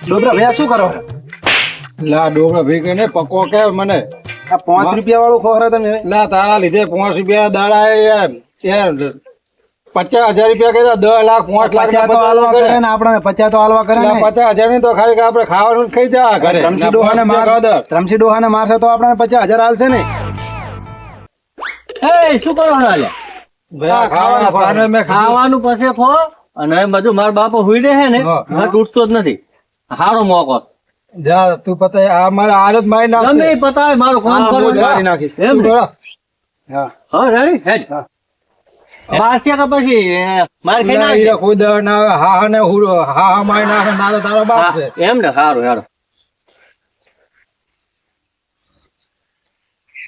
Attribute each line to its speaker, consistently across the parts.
Speaker 1: ડોબરા ભાઈ આ શું કરો
Speaker 2: લા ડોબરા ભેગી ને પકો કે મને
Speaker 1: આ 5 રૂપિયા વાળું ખોરા તમે
Speaker 2: લા તારા લીધે 5 રૂપિયા દાડા યાર 50,000 રૂપિયા કહેતા 10 લાખ 5 લાખ
Speaker 1: તો હાલવા કરે ને આપણે 50 તો હાલવા કરે ને
Speaker 2: 50,000 ની તો ખાલી આપણે ખાવાનું ખાઈ જા ઘરે
Speaker 1: ત્રમસી ડોહાને મારશે તો આપણે 50,000 હાલશે ને
Speaker 3: એ શું કરવાનું આલ્યા ખાવાનું પછી ખો અને બધું મારા બાપો હુઈ રહે ને ઘટ ઉઠતો જ નથી હારો મોકો
Speaker 2: જા તું પતાય આ મારા આદત મારી નાખ
Speaker 3: ગમે એ પતાવે મારું કામ કરવું
Speaker 1: મારી નાખીશ
Speaker 3: એમ ને
Speaker 1: હા
Speaker 3: હા રેડી હેડ બારસે કે પછી મારે કઈ નાખશે
Speaker 2: ખુદ ના હા હા ને હા હા મારી નાખે ના તો તારો બાપ છે
Speaker 3: એમ ને સારું હેડો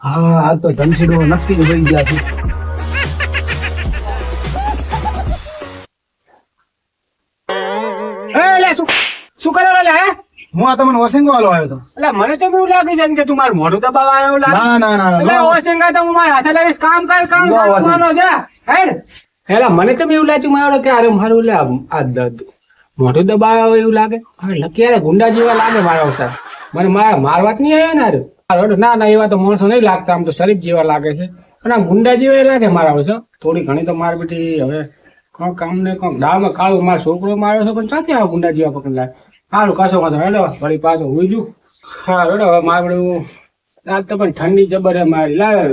Speaker 1: હા હાલ તો ધમસી ડોહો નક્કી જ હોઈ ગયા છે
Speaker 4: શું કરો લે
Speaker 1: હું આ તમને વોશિંગ વાળો આવ્યો હતો
Speaker 4: એટલે મને તો એવું લાગે છે કે તું મારું મોઢું દબાવવા આવ્યો લાગે
Speaker 1: ના
Speaker 4: એટલે ઓશિંગા તો હું મારા હાથે લઈશ કામ કર
Speaker 1: લો, વોશિંગ.
Speaker 4: કરવાનો જા હેડ એટલે મને તો એવું લાગ્યું મારો કે અરે મારું લે આ મોઢું દબાવ્યા હોય એવું લાગે હવે લકી યાર ગુંડા જેવા લાગે મારા અવસર મને મારવા જ નહીં આવ્યો ને ના એવા તો માણસો નહીં લાગતા આમ તો શરીફ જેવા લાગે છે પણ આમ ગુંડા જેવા લાગે મારા અવસર થોડી ઘણી તો માર બેટી હવે કોક કામ ને કોક ડાળમાં કાળું મારો છોકરો માર્યો છે પણ ક્યાંથી આવા ગુંડા જેવા પકડ લાગે સારું કશો વાંધો હેડો વળી પાછો હુઈ જુ હા હેડો હવે મારું આજ તો પણ ઠંડી જબર મારી લાવે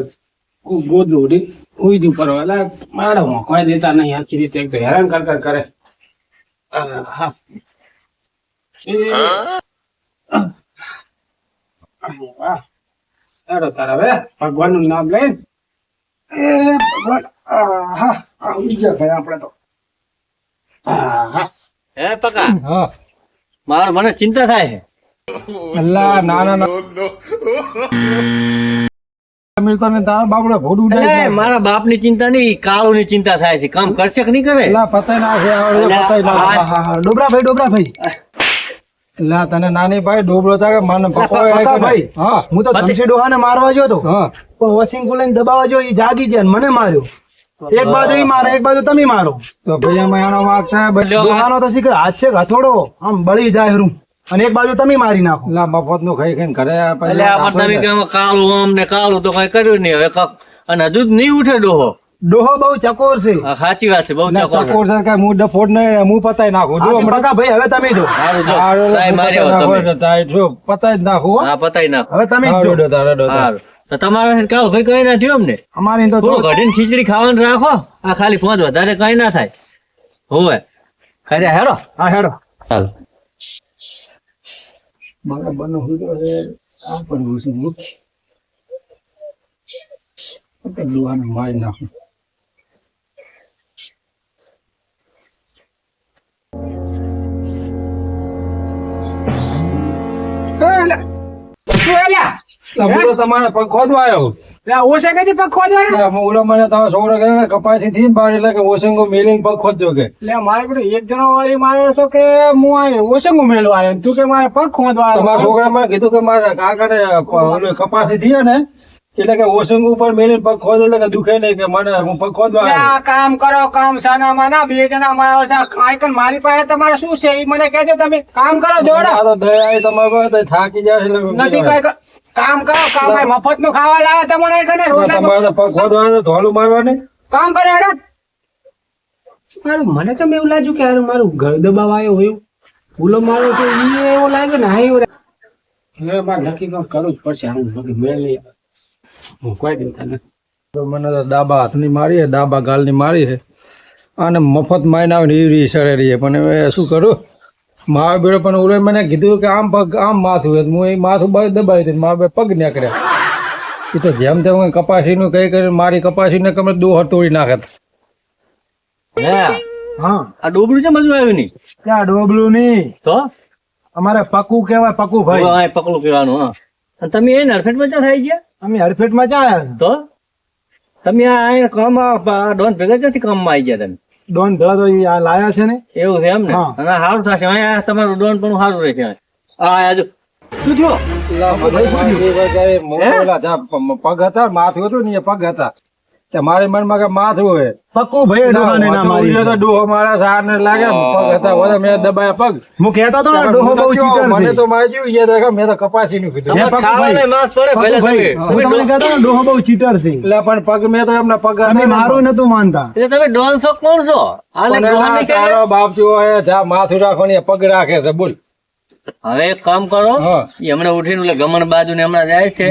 Speaker 4: ગોદલું ઉડી હુઈ જુ પર મારો કોઈ દેતા નહીં આખી રીતે એક તો હેરાન કર કરે હા હેડો તારા હવે ભગવાન નું નામ લઈ
Speaker 1: એ ભગવાન હા આવી ગયા ભાઈ આપણે તો
Speaker 3: હે પકા
Speaker 2: હા
Speaker 3: મને ચિંતા થાય છે
Speaker 2: અલ્લા ના ના ના મિલતો ને તારા બાપડે ભોડું
Speaker 3: એટલે
Speaker 2: ઉડાય
Speaker 3: મારા બાપ ની ચિંતા નહીં કાળુ ની ચિંતા થાય છે કામ કરશે કે નહીં કરે
Speaker 2: અલ્લા પતાય ના છે આવડે પતાય ના
Speaker 1: હા હા ડોબરા ભાઈ
Speaker 2: અલ્લા તને નાની ભાઈ ડોબળો તા કે મને પકો
Speaker 1: પકા ભાઈ.
Speaker 2: હા
Speaker 1: હું તો ધમસી ડોહાને મારવા ગયો હતો
Speaker 2: હા
Speaker 1: પણ વોશિંગ કુલિંગ દબાવવા જો એ જાગી ગયા ને મને માર્યો એક બાજુ ઈ મારે એક બાજુ તમે મારો
Speaker 2: તો ભાઈ આમાં એનો વાંક છે
Speaker 1: ડોહાનો તો શીખર હાથ છે હથોડો આમ બળી જાય રૂમ અને એક બાજુ તમે મારી નાખો
Speaker 2: અલ્લા મફત નું ખાઈ ખાઈને ઘરે
Speaker 3: એટલે આપણે તમે કે આમાં કાળું આમ ને કાળું તો કઈ કર્યું નહીં હવે અને હજુ જ નહીં ઉઠે ડોહો
Speaker 1: ડોહો બહુ ચકોર છે
Speaker 3: આ સાચી વાત છે બહુ ચકોર છે.
Speaker 2: ચકોર છે કે હું ડફોડ ને હું પતાઈ નાખું જો હમણાં
Speaker 1: પકા ભાઈ હવે તમે જો
Speaker 3: સારું જો
Speaker 2: હારું,
Speaker 3: ટ્રાય માર્યો
Speaker 2: પતાઈ
Speaker 3: તમે.
Speaker 2: નાખો, તાય જો પતાઈ જ નાખું હો.
Speaker 3: હા પતાઈ નાખો
Speaker 1: હવે તમે જ
Speaker 2: હારું,
Speaker 1: જો
Speaker 2: ડોતા, ડોતા.
Speaker 3: સારું તો તમારે કાળું ભાઈ કઈ ના થયું અમને
Speaker 1: અમારી તો
Speaker 3: થોડું ઘડીને ખીચડી ખાવાનું રાખો આ ખાલી ફોન વધારે કઈ ના થાય હોવે ખરે હેરો
Speaker 1: હા હેડો
Speaker 3: ચાલો
Speaker 1: મારા બંને હુદરો છે આ પણ હુસી હું
Speaker 2: ડોહાને મારી નાખું.
Speaker 4: શું એલા
Speaker 2: હું તો તમારે પગ ખોદવા આવ્યો.
Speaker 4: ઓછે કદી પગ ખોદવાના
Speaker 2: એટલે ઓલો મને તમારા છોકરો કહે કપાસી થી બહાર એટલે કે ઓશંગો મેલીને પગ ખોદજો કે
Speaker 4: એટલે મારે બધું એક જણો વાળી મારો છો કે હું આ ઓછંગું મેળવા આવ્યો તું કે મારે પગ ખોદવા
Speaker 2: તમારા છોકરા મને કીધું કે મારા કાકાને ઓલો કપાસી થયો ને એટલે કે ઓશંગ ઉપર મેલીને પગ ખોદો એટલે કે દુખે નહીં કે મને હું પગ ખોદવા આવ્યો.
Speaker 4: આ કામ કરો કામ સાના માના બે જણા મારો છે આઈકન મારી પાસે તમારે શું છે એ મને કહેજો તમે કામ કરો જોડો
Speaker 2: આ તો દયા આવી તમારી પાસે તો થાકી જાય એટલે
Speaker 4: નથી કઈ કામ કરો કામ મફત નું ખાવા લાવે તમને કને રોટલા
Speaker 2: તમારે તો પગ ખોદવા આવે તો ધોલું મારવાની.
Speaker 4: કામ કરે હેડો મારું મને તો એવું લાગ્યું કે હારું મારું ઘર દબાવ આવ્યો હોય ભૂલો મારો તો ઈ એવો લાગ્યો ને હા એવો હવે મારે નક્કી કામ કરવું જ પડશે હું નક્કી મેળ લઈ હું કોઈ દેતા નથી
Speaker 2: તો મને તો ડાબા હાથની મારી છે ડાબા ગાલની મારી છે અને મફત મારીને આવે ને એવી સરે રહી પણ હવે શું કરું મારા બેડો પણ ઓલો મને કીધું કે આમ પગ આમ માથું હતું હું એ માથું દબાવી દીધું મારા બે પગ નીકળ્યા એ તો જેમ તેમ કપાસીનું કઈ કરીને મારી કપાસીને કમરે દોહર તોડી નાખે.
Speaker 3: હે
Speaker 1: હા
Speaker 3: આ ડોબલું છે બધું આવ્યું નહીં
Speaker 1: ક્યાં ડોબલું નહીં
Speaker 3: તો
Speaker 1: અમારે પકું કહેવાય પકું ભાઈ
Speaker 3: આ પકડું પીવાનું હા અને તમે એ નરફેટ માં થાય છે
Speaker 1: અમે હરફેટમાં જાય
Speaker 3: તો તમે આ કામ ડોન ભેગા ક્યાંથી કામમાં આવી ગયા તમે
Speaker 1: ડોન ભેળા તો ઈ આ લાયા છે ને
Speaker 3: એવું છે એમ ને
Speaker 1: હા.
Speaker 3: અને સારું થશે અહીંયા તમારું ડોન પણ સારું રહેશે આજુ શું થયો
Speaker 2: પગ હતા માથું હતું ને એ પગ હતા તે મારી મનમાં કે માથું હોય
Speaker 1: પક્કું ભાઈ ડોહાને ના મારી
Speaker 2: તો ડોહો મારા સાર ને લાગે ને પગ હતા બધા મેં દબાયા પગ
Speaker 1: હું કહેતો હતો ને ડોહો બહુ ચીટર
Speaker 2: મને
Speaker 1: છે
Speaker 2: તો મારે જેવું યાદ આવે કે મેં તો કપાસી નું કીધું
Speaker 3: તમારે
Speaker 1: પપ્પુ
Speaker 3: ખાવાને માસ પડે પહેલા તમે
Speaker 1: હું તમને કહેતો ને ડોહો બહુ ચીટર છે
Speaker 2: એટલે પણ પગ મેં તો એમના પગ
Speaker 1: તમે મારું નતું માનતા
Speaker 3: એટલે તમે ડોન છો કોણ છો આને ડોહાને કહે?
Speaker 2: તારો બાપ જેવો હે જા માથું રાખો ને પગ રાખે છે બોલ
Speaker 3: હવે એક કામ કરો
Speaker 2: હા.
Speaker 3: ઈ હમણાં ઉઠીને ઓલે ગમણ બાજુ ને હમણાં જાય છે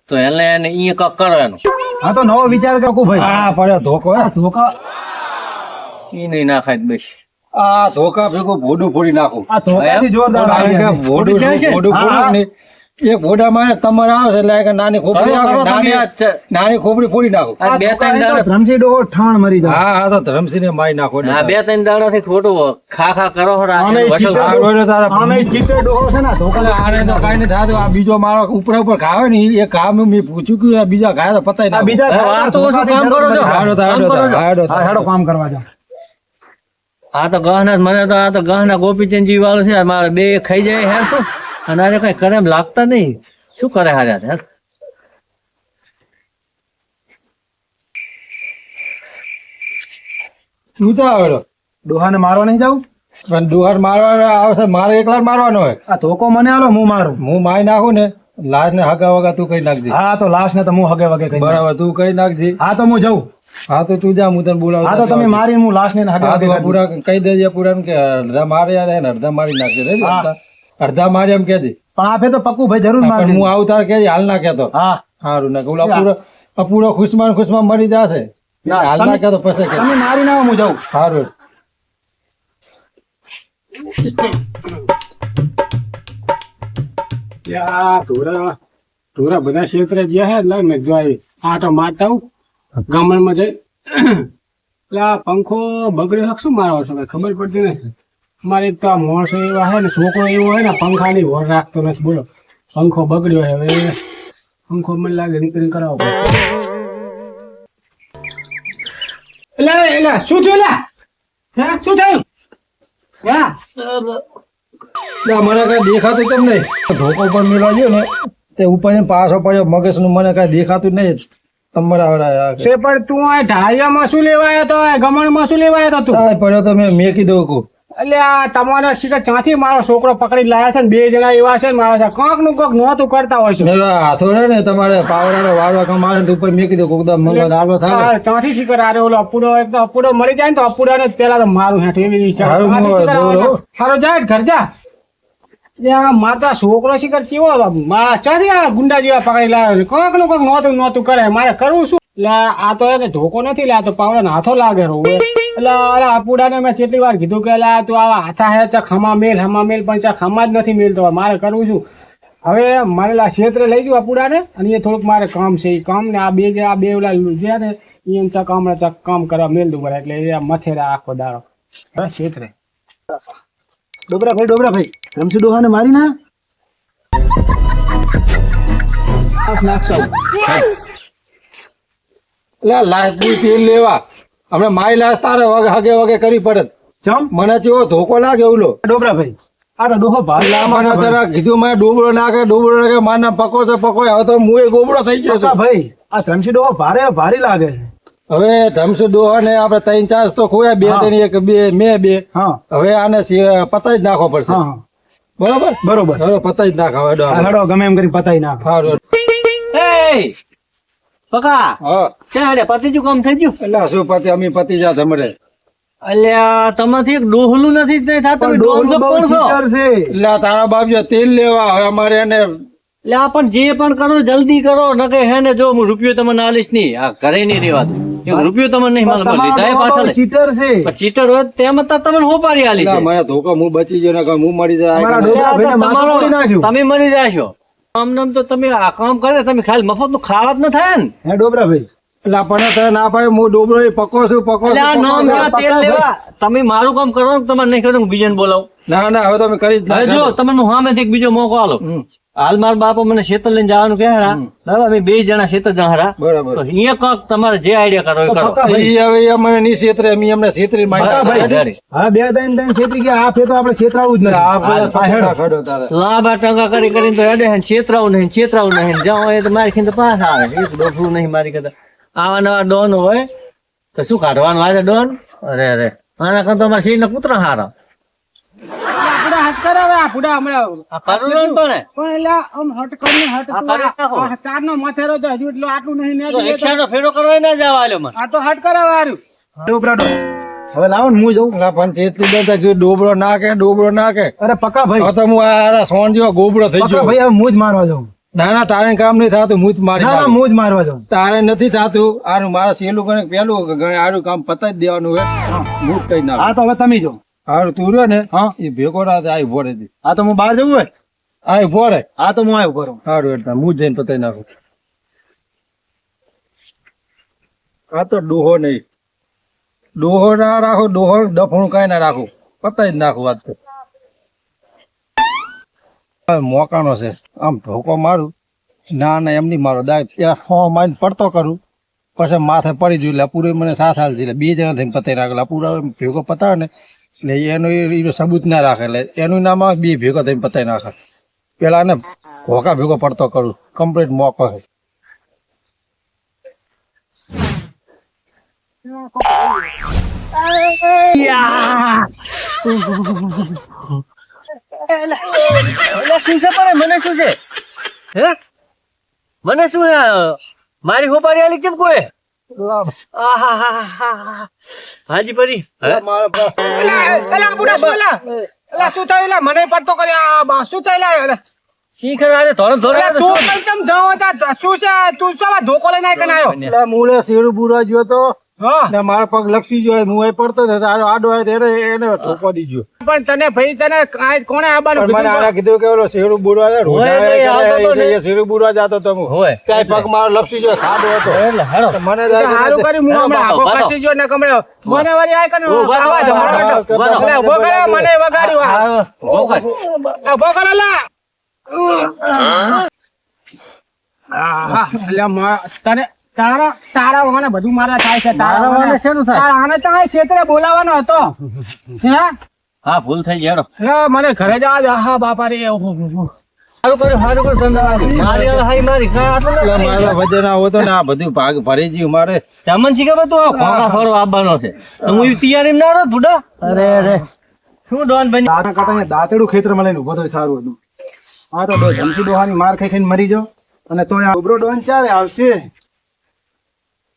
Speaker 3: તો એને અહીંયા કક કરો એનું
Speaker 1: હા તો નવો વિચાર કાકુ ભાઈ
Speaker 2: આ પડે ધોકો હે
Speaker 1: ધોકા
Speaker 3: ઈ નહીં નાખાય તો બસ
Speaker 2: આ ધોકા ભેગું ભોડું ફોડી નાખું
Speaker 1: આ ધોકાથી જોરદાર
Speaker 2: કારણ
Speaker 1: લાગે
Speaker 2: કે
Speaker 1: છે.
Speaker 2: ભોડું
Speaker 3: જાય છે?
Speaker 2: ભોડું
Speaker 1: હા,
Speaker 2: ફોડે ને એક ભોડામાં તમારે આવે છે એટલે કે નાની ખોપડી
Speaker 3: કરો,
Speaker 2: આવે,
Speaker 3: કરો, તમે
Speaker 2: નાની-
Speaker 3: આ ચ-
Speaker 2: નાની ખોપડી ફોડી નાખું
Speaker 3: આ બે ત્રણ
Speaker 1: આ તો
Speaker 3: દાડા
Speaker 1: ધ્રમસી ડોહો ઠાણ મરી જાય
Speaker 2: હા હા તો ધરમસિંહ મારી નાખો
Speaker 3: આ બે ત્રણ દાડા થી ખોટું ખા ખા કરો છો
Speaker 1: આમે
Speaker 3: વસલ
Speaker 1: ચીટર
Speaker 2: આ રોયલો તારા
Speaker 1: આમે ચીટર ડોહો છે ને ધોકા
Speaker 2: એટલે આને તો કાંઈ નહીં થાતું. આ બીજો મારો ઉપર ઉપર ખાવે ને એ ખાવ મેં પૂછ્યું કે આ બીજા ખાય તો પતાય
Speaker 1: આ
Speaker 2: નાખું.
Speaker 1: બીજા
Speaker 3: હવે
Speaker 1: ખાતા
Speaker 3: આ તો ઓછું
Speaker 1: ધોકાથી
Speaker 3: કામ કરો છો.
Speaker 1: જરૂર
Speaker 2: હાડો
Speaker 1: નથી.
Speaker 2: તારો,
Speaker 3: કામ કરો છો.
Speaker 2: હાડો
Speaker 1: હા
Speaker 2: તારો.
Speaker 1: હેડો કામ કરવા જાઓ
Speaker 3: આ તો ગહના મને તો આ તો ગહના ગોપીચંદજી વાળું છે મારે બે ખાઈ જાય હે શું અને આને કઈ કરે એમ લાગતા નહીં શું કરે હાર્યા યાર
Speaker 2: શું તો આવેલો
Speaker 1: ડોહાને મારવા નહીં જાવ
Speaker 2: પણ દુહાર મારવાનો આવશે મારે એકલા જ મારવાનો હોય
Speaker 1: આ ધોકો મને આલો હું મારું
Speaker 2: હું મારી નાખું ને લાશ ને હગા વગા તું કઈ નાખજે
Speaker 1: હા તો લાશ ને તો હું હગે વગે કહી દઉં.
Speaker 2: બરાબર તું કઈ નાખજે
Speaker 1: હા તો હું જાઉં
Speaker 2: હા તો તું જા હું તને બોલાવું
Speaker 1: હા તો તમે મારી હું લાશ ને હગે
Speaker 2: હા
Speaker 1: વગે
Speaker 2: તો
Speaker 1: કરી દઉં.
Speaker 2: પૂરા કહી દેજે પૂરા કે અડધા મારે ને અડધા મારી નાખજે રે
Speaker 1: હા.
Speaker 2: અડધા મારી એમ કેજે
Speaker 1: પણ આપે તો પક્કું ભાઈ જરૂર
Speaker 2: પણ
Speaker 1: મારજે.
Speaker 2: હું આવું તારે કેજે હાલ ના કેતો
Speaker 1: હા
Speaker 2: સારું ના ઓલા પૂરો ખુશમાં મરી જશે
Speaker 1: ના,
Speaker 2: હાલ ના કેતો પછી કે
Speaker 1: તમે મારી ના આવો, હું જાઉં
Speaker 2: સારું
Speaker 4: ઢોરા બધા ક્ષેત્રે ગયા હે એટલે મેં જોઈ આટો મારતા આવું ગામડામાં જઈ એટલે આ પંખો બગડ્યો છે, શું મારવા છે ખબર પડતી નથી. મારે એક તો આ માણસો એવા હે ને છોકરો એવો હોય ને પંખાની વર રાખતો નથી. બોલો પંખો બગડ્યો હે હવે પંખો મને લાગે રિપેરિંગ કરાવવો પડે. એટલે શું થયું લા? હે શું થયું? હા
Speaker 2: ના, મને કઈ દેખાતું કેમ નહીં ધોકો પર મેળવા ગયો ને તે ઉપર જઈને પાછો પડ્યો મગજ નું મને કઈ દેખાતું નહીં તમારા વાળા
Speaker 4: તે પણ તું આ ઢાળિયામાં શું લેવા આવ્યો તો ગમણમાં શું લેવા આવ્યો તો તું?
Speaker 2: પડ્યો તો મેં મેકી દઉં કુ
Speaker 4: એટલે આ તમારા શિખર ચાથી મારો છોકરો પકડી લાયા છે ને બે જણા એવા છે ને મારા છે કોક નું કોક નહોતું કરતા હોય છે.
Speaker 2: મેરા હાથો રહે ને તમારે પાવડાનો વાળવા કામ આવે ને તો ઉપર મેકી દઉં કોક મંગળ આલો થાય
Speaker 4: આ ચાથી શિખર આરે ઓલો અપુડો એક તો અપુડો મરી જાય ને તો અપુડાને પેલા તો મારું હેઠ એવી રીતે
Speaker 2: હારું, હું
Speaker 4: ચાથી શિખર આવે
Speaker 2: જોઉં.
Speaker 4: ને, હારો જા ઘર જા. એટલે આ મારતા છોકરો શિખર કેવો હતો? મારા ચાથી આ ગુંડા જેવા પકડી લાવ્યો છે કોક નું કોક નહોતું કરે મારે કરવું શું? એટલે આ તો એને ધોકો નથી લે આ તો પાવડાનો હાથો લાગે રો એટલે અલા અપુડાને મેં કેટલી વાર કીધું કે અલા તું આવા હાથા હે ચક હમા મેલ પણ ચક હમા જ નથી મેલતો મારે કરવું છું. હવે મારે લા ક્ષેત્રે લઈ જવું અપુડાને અને એ થોડુંક મારે કામ છે એ કામ ને આ બે ઓલા જે ને એ ચક હમણાં ચક કામ કરવા મેલ દઉં બરાબર એટલે એ મથે રહે આખો દાડો હવે ક્ષેત્રે
Speaker 1: ડોબરાભાઈ રમસી ડોહાને મારી ના
Speaker 4: નાખતા હું.
Speaker 2: એટલે લાશ ની તેલ લેવા હમણાં મારી લાશ તારે હગે વગે કરી પડે
Speaker 1: ચમ
Speaker 2: મને જેવો ધોકો લાગે ઓલો
Speaker 1: ડોબરાભાઈ આ તો ડોહો ભારી
Speaker 2: એટલે મને તરત કીધું મેં ડોબળો નાખે મારના પકો તો પકો હવે તો હું એ ગોબડો થઈ ગયો છું
Speaker 1: ભાઈ આ રમસી ડોહો ભારી લાગે છે
Speaker 2: હવે ધમસુ ડોહા ને આપડે 3-4 તો ખોયા બે
Speaker 1: હા.
Speaker 2: ત્રણ એક બે મેં બે
Speaker 1: હા
Speaker 2: હવે આને પતાઈ જ નાખવો પડશે
Speaker 1: હા
Speaker 2: બરોબર
Speaker 1: બરોબર
Speaker 2: હવે પતાઈ જ નાખ હવે
Speaker 1: આ
Speaker 2: ડોહા.
Speaker 1: હેડો ગમે એમ કરી પતાઈ નાખ
Speaker 2: સારું.
Speaker 3: એ પકા
Speaker 2: હા
Speaker 3: ચાલે પતિજું કામ થઈ ગયું
Speaker 2: એટલે શું પતિ અમે પતિ જા ધમરે
Speaker 3: અલ્યા તમારથી એક ડોહલું નથી થતું તમે ડોહલ છો કોણ છો
Speaker 1: ચીટર છે
Speaker 2: એટલે આ તારા બાપ જો તેલ લેવા હવે અમારે એને
Speaker 3: એટલે આ પણ જે પણ કરો જલ્દી કરો નકે હે ને જો હું રૂપિયો તમને આલીશ નહીં આ ઘરે નહીં રેવા દઉં એક રૂપિયો તમને નહીં મળે લીધા એ પાછા નહીં.
Speaker 1: ચીટર છે
Speaker 3: પણ ચીટર હોય તેમ તો તમને હોપારી આલી
Speaker 2: એટલે
Speaker 3: છે
Speaker 2: મને ધોકો હું બચી ગયો ને હું મરી
Speaker 1: અમારા
Speaker 2: જાય
Speaker 1: ડોહા ભાઈને માથું
Speaker 3: તમારો-
Speaker 1: તોડી નાખ્યું.
Speaker 3: તમે મરી જાશો આમ નામ તો તમે આ કામ કરે તમે ખાલી મફત નું ખાવા જ ન થાય ને
Speaker 1: હે ડોબરાભાઈ
Speaker 2: એટલે પણ તને ના પાડે હું ડોબરો પકો છું
Speaker 3: એટલે આ નામ ના તેલ લેવા તમે મારું કામ કરો ને તમારે નહીં કરો ને બીજાને બોલાવો
Speaker 2: ના ના હવે તમે કરી જ
Speaker 3: હવે જો
Speaker 2: નાખો.
Speaker 3: તમને સામેથી એક બીજો મોકો આલો
Speaker 2: હમ.
Speaker 3: હાલ મારા બાપા મને ખેતર લઈને જવાનું કહે બરાબર અમે બે જણા ખેતર જહાડા
Speaker 2: બરાબર
Speaker 3: તો અહીંયા કાંક તમારે જે આઈડિયા કરો એ કરો
Speaker 2: ઈ હવે અમને નહીં છેતરે અમે એમને છેતરી
Speaker 3: બરાબર,
Speaker 2: માંગ્યા.
Speaker 3: રેડી.
Speaker 1: હા બે દઈને છેતરી ગયા આ ફેર તો આપણે છેતરાવું જ
Speaker 2: આ
Speaker 1: નથી
Speaker 2: બધા
Speaker 1: આ હેડો.
Speaker 2: ખડો તારે.
Speaker 3: લાંબા ટંગા કરી કરીને તો હેડે હે છેતરાવું નહીં જાઓ એ તો મારી ખીંદ પાસ આવે એક ડોફલું નહીં મારી કહેતા આવા નવા ડોન હોય તો શું કાઢવાનું આવે ડોન? અરે અરે આના કરતા મારા સિંહ કૂતરા હારા.
Speaker 4: આપડા હટ કરાવે આપડા હમણાં
Speaker 3: આ કરવું ને પણ
Speaker 4: પણ એટલે આમ હટ કરીને હટ
Speaker 3: આ કરી નાખો.
Speaker 4: ચારનો મથેરો તો હજુ એટલું આટલું નહીં
Speaker 3: તો રિક્ષાનો ફેરો કરવા ના જવા આલ્યો મને.
Speaker 4: આ તો હટ કરાવે હારું.
Speaker 1: ડોબરા ડોન હવે લાવો ને હું જઉં.
Speaker 2: ના પણ તેટલી બધા કીધું ડોબરો નાખે.
Speaker 1: અરે પક્કા ભાઈ,
Speaker 2: હવે તો હું આ સોન જેવો ગોબરો થઈ
Speaker 1: પક્કા
Speaker 2: ગયો.
Speaker 1: ભાઈ હવે હું જ મારવા જાઉં.
Speaker 2: ના તારે કામ નહીં થતું, હું જ મારી
Speaker 1: ના ના
Speaker 2: નાખું.
Speaker 1: હું જ મારવા જાઉં.
Speaker 2: તારે નથી થતું. આનું મારા સહેલું કરે પેલું ગણે આનું કામ પતાવી જ દેવાનું હોય. હું જ કઈ નાખું.
Speaker 1: હા તો હવે તમે જો.
Speaker 2: હારું તું રહ્યો ને
Speaker 1: હા
Speaker 2: એ ભેગો ના થાય, આ ઉભો રહેતી.
Speaker 1: હા તો હું બહાર જવું હોય.
Speaker 2: આ ઉભો રહે.
Speaker 1: હા તો હું આવ્યો કરું.
Speaker 2: સારું એટલે હું જ જઈને પતાવી નાખું. આ તો ડોહો નહીં, ડોહો ના રાખો, ડોહો ડફણું કઈ ના રાખું, પતાવી જ નાખું વાત કર. મોકાનો છે આમ ઢોકો મારું. ના ના એમ નહીં મારો દાય પેલા ફો મારીને પડતો કરું, પછી માથે પડી જોયું એટલે પૂરો મને સાથ હાલ એટલે 2 જણા થઈને પતાવી રાખેલા. પૂરા ભેગો પતાવે ને એટલે એનું એ સબૂત ના રાખે, એટલે એનું નામ 2 ભેગો થઈને પતાવી નાખે. પેલા ને ઘોકા ભેગો પડતો કરું, કમ્પ્લીટ મોકો છે.
Speaker 3: એટલે શું છે પણ મને શું છે? હે મને શું છે? મારી હોપારી આલી કેમ કોઈ? આહાહાહા. હાજી પરી
Speaker 4: એલા બુડા શું એલા? એલા શું થયું એલા? મને પડતો કર્યા શું થયું એલા?
Speaker 3: શીખ આજે ધોરણ
Speaker 4: એલા તું
Speaker 3: ધોરણ
Speaker 4: પણ ચમ જાવ તા શું છે? તું શું આમાં ધોકો લઈને આય કે ના આવ્યો?
Speaker 2: એટલે મૂળે શેરું બુરા ગયો તો
Speaker 4: હા
Speaker 2: ને મારા પગ લપસી ગયો, હું અહીં પડતો હતો, તારો આડો આવ્યો ત્યારે એને ઠોકો દીધો.
Speaker 4: પણ તને ભાઈ તને કોણે આબાનું
Speaker 2: પણ મને આને કીધું કે ઓલો શેરું બુરવા છે, રોડા
Speaker 3: હોય નહીં, આવતો તો
Speaker 2: એટલે એ શેરું બુરવા જતો તો હું.
Speaker 3: હોય
Speaker 2: ક્યાંય પગ મારો લપસી ગયો, ખાડો હતો.
Speaker 3: એટલે હેડો.
Speaker 2: તો મને
Speaker 4: હારું કર્યું હું હમણાં આખો
Speaker 3: બાતો.
Speaker 4: ખસી ગયો ને કમળ્યો મને વળી આય કને
Speaker 3: ઉભા થો,
Speaker 4: આવાજ
Speaker 3: ઉભા થો.
Speaker 4: હમણાં એટલે ઉભો કરે મને વગાડ્યું આ.
Speaker 3: ઉભો કર.
Speaker 4: ઉભો કરે લા હા એટલે તને તારા મને બધું મારા થાય છે.
Speaker 3: મારા વાને શેનું થાય?
Speaker 4: તારા આને તો આ ક્ષેત્રે બોલાવાનો હતો. હે
Speaker 3: હા ભૂલ થઈ ગઈ હેડો.
Speaker 4: હે મને ઘરે જવા દે. હા બાપા રે
Speaker 3: સારું કર્યું સંદાવાની. મારી હાલ હાઈ મારી કાંઈ આટલું
Speaker 2: એટલે
Speaker 3: નથી.
Speaker 2: મારા વજન આવો તો ને આ બધું ભાગ ભરી ગયું મારે.
Speaker 3: ચામન શી ખબર તું આ ખોખા સોરો આપવાનો છે તો હું ઈ તૈયારી ના રહો બુડા. અરે અરે શું ડોન બની
Speaker 1: દાંત કાઢા અહીંયા દાંતેડું ખેતરમાં લઈને ઉભો તો સારું હતું. હા તો જમશી ડોહાની માર ખાઈ ખાઈને મરી જાઓ અને તો આ ડોબરો ડોન ચારે આવશે.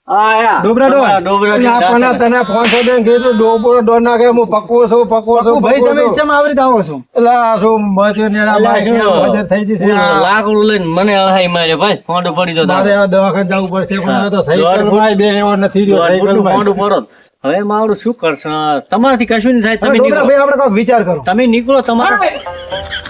Speaker 3: આયા
Speaker 1: ડોબરા ડોન.
Speaker 3: ડોબરા
Speaker 2: એટલે આપણને તને 500 દઈને કીધું ડોબરો ડોન નાખે, હું પકવો છું.
Speaker 1: ભાઈ તમે ચમ આવી રીતે આવો છો?
Speaker 2: એટલે આ શું મજૂર ને એના બાઈ
Speaker 3: શું?
Speaker 2: મજૂર થઈ જશે.
Speaker 3: લાકડું લઈને મને હાઈ માર્યો ભાઈ ફોંડો પડી તો
Speaker 2: મારે આ દવાખાને જવું પડશે, પણ હવે તો સાયકલમાં બે એવો નથી રહ્યો. સાયકલમાં
Speaker 3: ફોંડું પડો હવે મારું શું કરશે? તમારાથી કશું નહીં થાય. તમે
Speaker 1: ડોબરા
Speaker 3: નીકળો,
Speaker 1: ભાઈ આપણે કાંઈક વિચાર કરો.
Speaker 3: તમે નીકળો તમારે.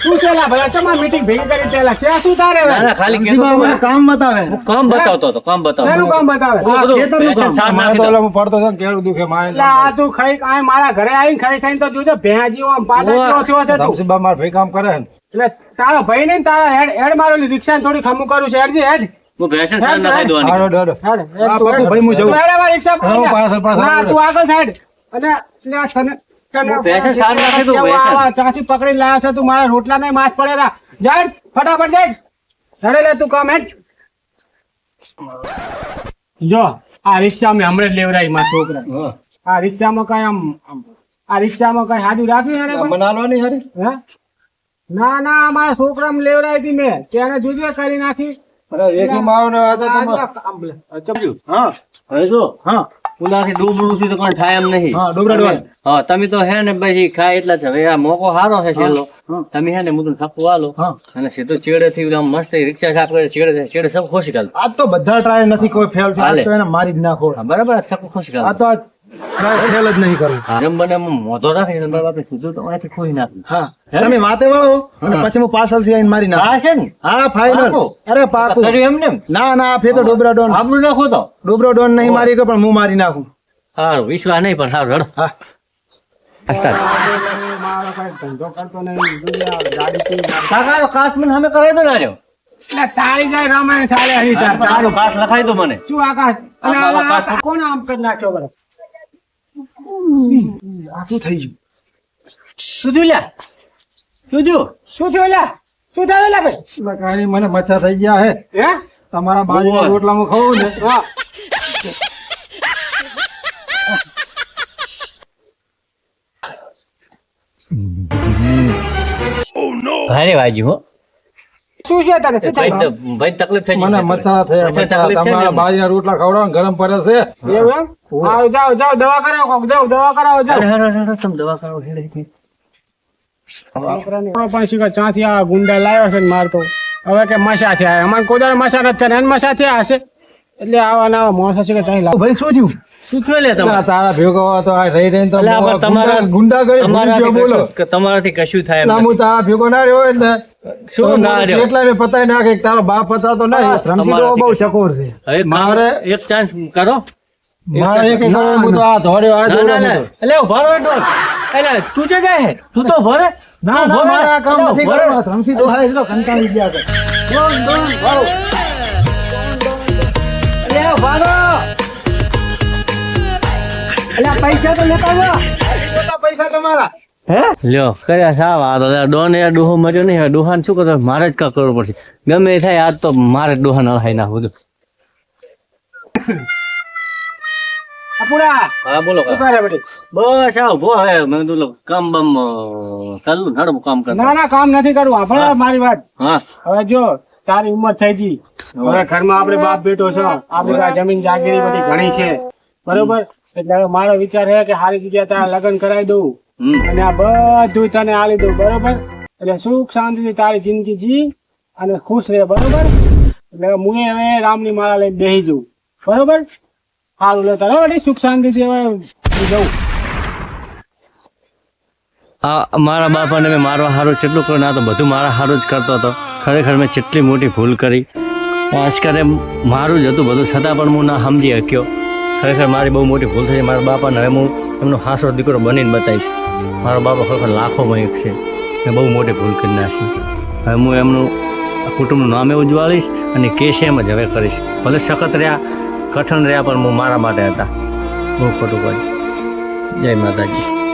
Speaker 4: શું છે લા ભાઈ? તમારી મીટિંગ ભેગી કરી તેલા છે શું તારે હવે?
Speaker 3: ના, ના, ખાલી કહેતો
Speaker 1: જમશીમાં
Speaker 3: હતો.
Speaker 1: મને કામ બતાવે.
Speaker 3: હું કામ બતાવતો હતો કામ બતાવતો
Speaker 4: શેનું કામ બતાવે?
Speaker 3: આ બધું
Speaker 1: ખેતરનું
Speaker 3: પેશન
Speaker 1: કામ.
Speaker 3: સાર
Speaker 2: મારે
Speaker 3: નાખી
Speaker 2: તો
Speaker 3: દો.
Speaker 2: ઓલા હું પડતો હતો ને કેળું દુખે મારે.
Speaker 4: એટલે આ તું ખાઈ આ મારા ઘરે આવીને ખાઈ ખાઈને તો જોજો ભેંજી આમ પાટા
Speaker 3: ઓવા.
Speaker 4: કેવો થયો છે તું.
Speaker 2: ધમસીબા મારા ભાઈ કામ કરે ને.
Speaker 4: એટલે તારો ભાઈ ને તારા હેડ મારો રિક્ષા થોડી ખમું કરું છે હેડજી હેડ
Speaker 3: હું ભેશન સાર નાખી દો આની.
Speaker 2: હારો ડોડો.
Speaker 4: હેડ
Speaker 1: હા, પપ્પુ ભાઈ હું જઉં.
Speaker 4: રિક્ષા
Speaker 2: હા, પાછળ, પાછળ.
Speaker 4: ના તું આગળ હેડ અને લે તને
Speaker 3: હું ભેંસે સાર નાખી દઉં,
Speaker 4: કેવું
Speaker 3: ભેંસે.
Speaker 4: આવા ચાચી પકડીને લાવ્યો છે તું મારા રોટલા નહીં માছ પડેલા જાય ફટાફટ જાય હેડે લે તું કામ હેડ જો આ રિક્ષા મેં હમણાં જ લેવરાઈ મારા છોકરા
Speaker 2: હા.
Speaker 4: આ રિક્ષામાં કઈ આમ આ રિક્ષામાં કઈ હાજુ રાખ્યું એને કોઈ?
Speaker 2: મને હાલવાની હારી.
Speaker 4: હે? ના ના મારા છોકરામાં લેવરાઈ હતી મેં તેને જોજો કરી નાખી
Speaker 2: અરે એકી મારો ને આ તો તમે
Speaker 1: હા
Speaker 3: હવે જો
Speaker 1: હા
Speaker 3: પુલાથી ડૂબડું થી તો કોઈ થાય એમ નહીં.
Speaker 1: હા ડોબરા ડોન.
Speaker 3: હા તમે તો હે ને ભાઈ ખાય એટલા છે. હવે આ મોકો સારો છે છેલ્લો.
Speaker 1: હા.
Speaker 3: તમે હે ને મુદું થપ્પું આલો
Speaker 1: હા.
Speaker 3: અને સીધો ચેડે થી આમ મસ્ત રિક્ષા સાફ કરે ચેડે સબ ખુશી કાલ.
Speaker 1: આજ તો બધા ટ્રાય નથી, કોઈ ફેલ છે. આજ
Speaker 3: હાલે.
Speaker 1: તો એને મારી જ નાખો.
Speaker 3: હા, બરાબર સબ ખુશી
Speaker 1: આ
Speaker 3: કાલ.
Speaker 1: તો ટ્રાય ફેલ જ નહીં કરવું.
Speaker 3: જેમ બને એમ મોઢો રાખે ને બરાબર આપણે સીધું તો અહીંથી ખોઈ નાખ્યું.
Speaker 1: હા તમે માથે વાળો અને પછી હું પાછળ થી આવીને મારી નાખું.
Speaker 3: આ છે ને
Speaker 1: હા ફાઈનલ.
Speaker 3: પાકું?
Speaker 1: અરે પાકું.
Speaker 3: કર્યું એમને એમ
Speaker 1: ના ના ફેર તો ડોબરા ડોન.
Speaker 3: આપણું નાખો તો
Speaker 1: ડોબરો ડોન નહીં મારી ગયો પણ હું મારી નાખું.
Speaker 3: સારું વિશ્વાસ નહીં પણ સારું રડો.
Speaker 1: હા
Speaker 4: મારો કઈ ધંધો કરતો નહીં ગાડી
Speaker 3: કાકા તો કાસ મને સામે કરાવી દો ને આર્યો.
Speaker 4: એટલે તારી જાય રામાયણ ચાલે અહીં તાર
Speaker 3: સારું કાસ લખાઈ દો મને.
Speaker 4: શું આકાશ અને
Speaker 3: આ
Speaker 4: આ કોણ આમ કરી નાખ્યો બરાબર
Speaker 1: આ શું થઈ ગયું?
Speaker 3: શું થયું લ્યા? શું થયું?
Speaker 4: શું થયું લ્યા શું થયું લ્યા ભાઈ
Speaker 2: એટલે કાંઈ મને મચ્છર થઈ ગયા હે.
Speaker 4: હે
Speaker 2: તમારા બાજુના
Speaker 3: ઓય.
Speaker 2: રોટલામાં ખાવું ને
Speaker 4: હા
Speaker 3: ભારે વાગ્યું હો
Speaker 4: શું છે તને શું
Speaker 3: ભાઈ
Speaker 4: થાય
Speaker 3: ભાઈ તકલીફ થઈ
Speaker 2: મને મચા થયા
Speaker 3: અચ્છા,
Speaker 2: મચા.
Speaker 3: તકલીફ છે ને
Speaker 2: તમારા
Speaker 3: એમ.
Speaker 2: બાજરીના રોટલા ખવડાવો ને ગરમ પડે છે.
Speaker 4: એવું એમ આવો જાઓ જાઓ દવા કરાવો કોક જાઓ દવા કરાવો જાઓ
Speaker 3: તમે દવા કરો હેડે.
Speaker 4: છોકરાને પણ શું કે ચાથી આ ગુંડા લાવ્યો છે ને મારતો હવે કે મસા થયા અમારે કોઈ દાડો મસા નથી થયા એને મસા થયા હશે એટલે આવા ના મોસા છે કે ચાહી લાવ
Speaker 2: ભાઈ શું થયું?
Speaker 3: શું થયું લે તમારે?
Speaker 2: તારા ભેગો તો આ રહી રહીને તો
Speaker 3: અલા, પણ તમારા-
Speaker 2: ગુંડા કરી ભૂલી ગયો બોલો.
Speaker 3: તમારાથી કશું થાય એમ
Speaker 2: ના, હું તારા ભેગો ના રહ્યો એટલે
Speaker 3: શું ના રહ્યો?
Speaker 2: એટલા મેં પતાઈ નાખે કે તારો બાપ હતો નહીં.
Speaker 1: રમશી ડોહો બહુ ચકોર છે.
Speaker 3: હવે
Speaker 2: મારે-
Speaker 3: એક ચાન્સ કરો.
Speaker 2: મારે એક એક કરો, હું તો આ ધોડ્યો આ
Speaker 3: ના,
Speaker 2: દોડ્યો
Speaker 3: ના, ના.
Speaker 2: હું તો.
Speaker 3: એટલે ઉભા રહો ડોલ. એટલે તું છે જાય હે? તું તો ભરે
Speaker 1: ના ના મારે આ કામ નથી કરવું. રમશી ડોહા એટલો કંટાળી ગયા છે. ડોન ડોન વાળો.
Speaker 3: એટલે ઉભા રહો.
Speaker 1: એટલે પૈસા તો લેતા આવો. કેટલા પૈસા તમારા?
Speaker 3: હે લ્યો કર્યા સાવ આ તો ડોન યાર ડોહો મર્યો નહીં હવે ડોહાને શું કરો મારે જ કા કરવું પડશે ગમે એ થાય આજ તો મારે જ ડોહાને હલાઈ નાખવું હતું.
Speaker 4: અપુરા
Speaker 3: હા બોલો
Speaker 4: શું કરે બેટી
Speaker 3: બસ આ ઉભો હવે મેં કીધું કામ બામ ચાલુ નડવું કામ કરતા
Speaker 4: ના ના કામ નથી કરવું આપણે મારી વાત
Speaker 3: હા
Speaker 4: હવે જો તારી ઉંમર થઈ ગઈ હવે ઘરમાં આપણે બાપ બેટો છે આપણી પાસે જમીન જાગીરી બધી ઘણી છે બરોબર એટલે હવે મારો વિચાર છે કે સારી જગ્યાએ તારા લગ્ન કરાવી દઉં
Speaker 3: હમ
Speaker 4: અને આ બધું તને આલી દઉં બરોબર એટલે સુખ શાંતિથી તારી જિંદગી જી અને ખુશ રહે બરોબર એટલે હું હવે રામની માળા લઈને બેસી જઉં બરોબર સારું લે તારે હવે સુખ શાંતિથી હવે હું જઉં
Speaker 3: આ મારા બાપાને મેં મારવા હારું કેટલું કર્યું ના તો બધું મારા હારું જ કરતો હતો ખરેખર મેં કેટલી મોટી ભૂલ કરી આજકાલે મારું જ હતું બધું છતાં પણ હું ના સમજી શક્યો ખરેખર મારી બહુ મોટી ભૂલ થઈ મારા બાપાને હવે હું એમનો હાસો દીકરો બનીને બતાવીશ મારો બાપા ખરેખર લાખોમાં એક છે મેં બહુ મોટી ભૂલ કરી નાખી હવે હું એમનું કુટુંબનું નામે ઉજવાળીશ અને કેસ એમ જ હવે કરીશ ભલે સખત રહ્યા કઠણ રહ્યા પણ હું મારા માટે હતા બહુ ખોટું કર્યું જય માતાજી